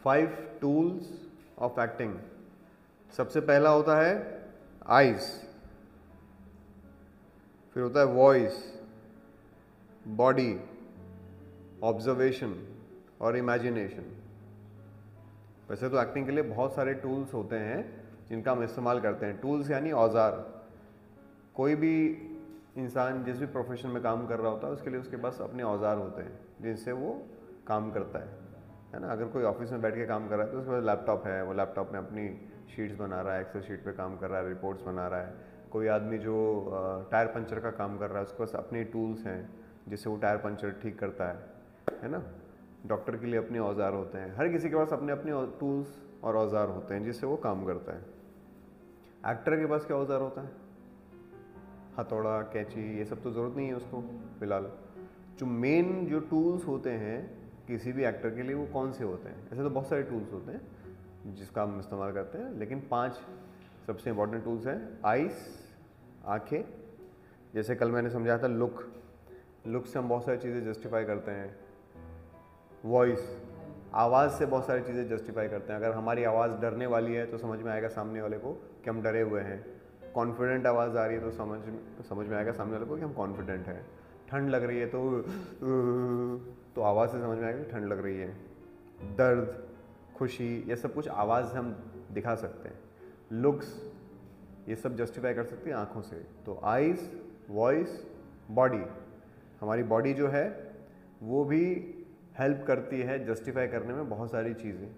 5 tools of acting. सबसे पहला होता है आइज, फिर होता है वॉइस, बॉडी, ऑब्जर्वेशन और इमेजिनेशन। वैसे तो एक्टिंग के लिए बहुत सारे टूल्स होते हैं जिनका हम इस्तेमाल करते हैं। टूल्स यानी औजार। कोई भी इंसान जिस भी प्रोफेशन में काम कर रहा होता है उसके लिए उसके पास अपने औजार होते हैं जिनसे वो काम करता है ना। अगर कोई ऑफिस में बैठ के काम कर रहा है तो उसके पास लैपटॉप है, वो लैपटॉप में अपनी शीट्स बना रहा है, एक्सेल शीट पे काम कर रहा है, रिपोर्ट्स बना रहा है। कोई आदमी जो टायर पंचर का काम कर रहा है उसके पास अपने टूल्स हैं जिससे वो टायर पंचर ठीक करता है ना। डॉक्टर के लिए अपने औजार होते हैं। हर किसी के पास अपने अपने टूल्स और औजार होते हैं जिससे वो काम करता है। एक्टर के पास क्या औजार होता है? हथौड़ा, कैंची, ये सब तो ज़रूरत नहीं है उसको फिलहाल। जो मेन जो टूल्स होते हैं किसी भी एक्टर के लिए वो कौन से होते हैं? ऐसे तो बहुत सारे टूल्स होते हैं जिसका हम इस्तेमाल करते हैं, लेकिन 5 सबसे इंपॉर्टेंट टूल्स हैं। आइस, आँखें, जैसे कल मैंने समझाया था लुक से हम बहुत सारी चीज़ें जस्टिफाई करते हैं। वॉइस, आवाज़ से बहुत सारी चीज़ें जस्टिफाई करते हैं। अगर हमारी आवाज़ डरने वाली है तो समझ में आएगा सामने वाले को कि हम डरे हुए हैं। कॉन्फिडेंट आवाज़ आ रही है तो समझ में आएगा सामने वाले को कि हम कॉन्फिडेंट हैं। ठंड लग रही है तो आवाज़ से समझ में आएगा कि ठंड लग रही है। दर्द, खुशी, ये सब कुछ आवाज़ से हम दिखा सकते हैं। लुक्स, ये सब जस्टिफाई कर सकते हैं आँखों से। तो आइज़, वॉइस, बॉडी, हमारी बॉडी जो है वो भी हेल्प करती है जस्टिफाई करने में बहुत सारी चीज़ें।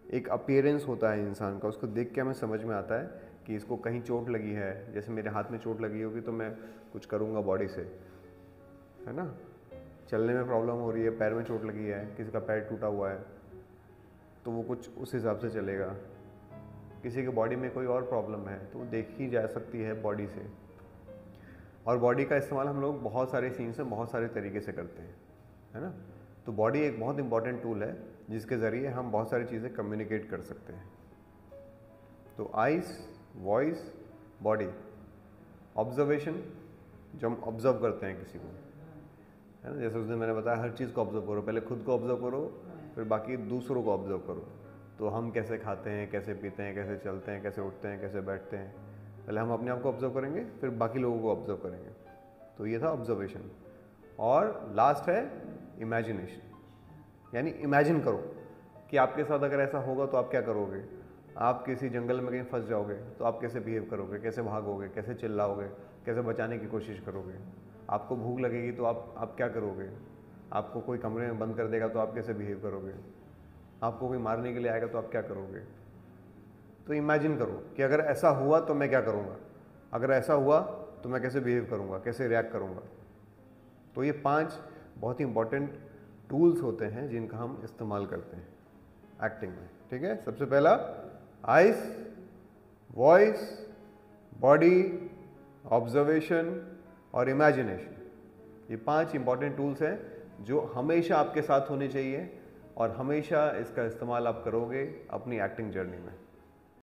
एक अपीयरेंस होता है इंसान का, उसको देख के हमें समझ में आता है कि इसको कहीं चोट लगी है। जैसे मेरे हाथ में चोट लगी होगी तो मैं कुछ करूँगा बॉडी से, है ना। चलने में प्रॉब्लम हो रही है, पैर में चोट लगी है, किसी का पैर टूटा हुआ है तो वो कुछ उस हिसाब से चलेगा। किसी के बॉडी में कोई और प्रॉब्लम है तो वो देखी जा सकती है बॉडी से। और बॉडी का इस्तेमाल हम लोग बहुत सारे सीन्स में बहुत सारे तरीके से करते हैं, है ना। तो बॉडी एक बहुत इंपॉर्टेंट टूल है जिसके ज़रिए हम बहुत सारी चीज़ें कम्युनिकेट कर सकते हैं। तो आइज़, वॉइस, बॉडी, ऑब्जर्वेशन, जो हम ऑब्जर्व करते हैं किसी को, है ना। जैसे उस दिन मैंने बताया हर चीज़ को ऑब्जर्व करो, पहले खुद को ऑब्जर्व करो फिर बाकी दूसरों को ऑब्जर्व करो। तो हम कैसे खाते हैं, कैसे पीते हैं, कैसे चलते हैं, कैसे उठते हैं, कैसे बैठते हैं, पहले हम अपने आप को ऑब्जर्व करेंगे फिर बाकी लोगों को ऑब्जर्व करेंगे। तो ये था ऑब्जर्वेशन। और लास्ट है इमेजिनेशन, यानी इमेजिन करो कि आपके साथ अगर ऐसा होगा तो आप क्या करोगे। आप किसी जंगल में कहीं फंस जाओगे तो आप कैसे बिहेव करोगे, कैसे भागोगे, कैसे चिल्लाओगे, कैसे बचाने की कोशिश करोगे। आपको भूख लगेगी तो आप क्या करोगे। आपको कोई कमरे में बंद कर देगा तो आप कैसे बिहेव करोगे। आपको कोई मारने के लिए आएगा तो आप क्या करोगे। तो इमेजिन करो कि अगर ऐसा हुआ तो मैं क्या करूँगा, अगर ऐसा हुआ तो मैं कैसे बिहेव करूँगा, कैसे रिएक्ट करूँगा। तो ये 5 बहुत ही इंपॉर्टेंट टूल्स होते हैं जिनका हम इस्तेमाल करते हैं एक्टिंग में, ठीक है। सबसे पहला आइज, वॉइस, बॉडी, ऑब्जर्वेशन और इमेजिनेशन। ये 5 इंपॉर्टेंट टूल्स हैं जो हमेशा आपके साथ होने चाहिए और हमेशा इसका इस्तेमाल आप करोगे अपनी एक्टिंग जर्नी में।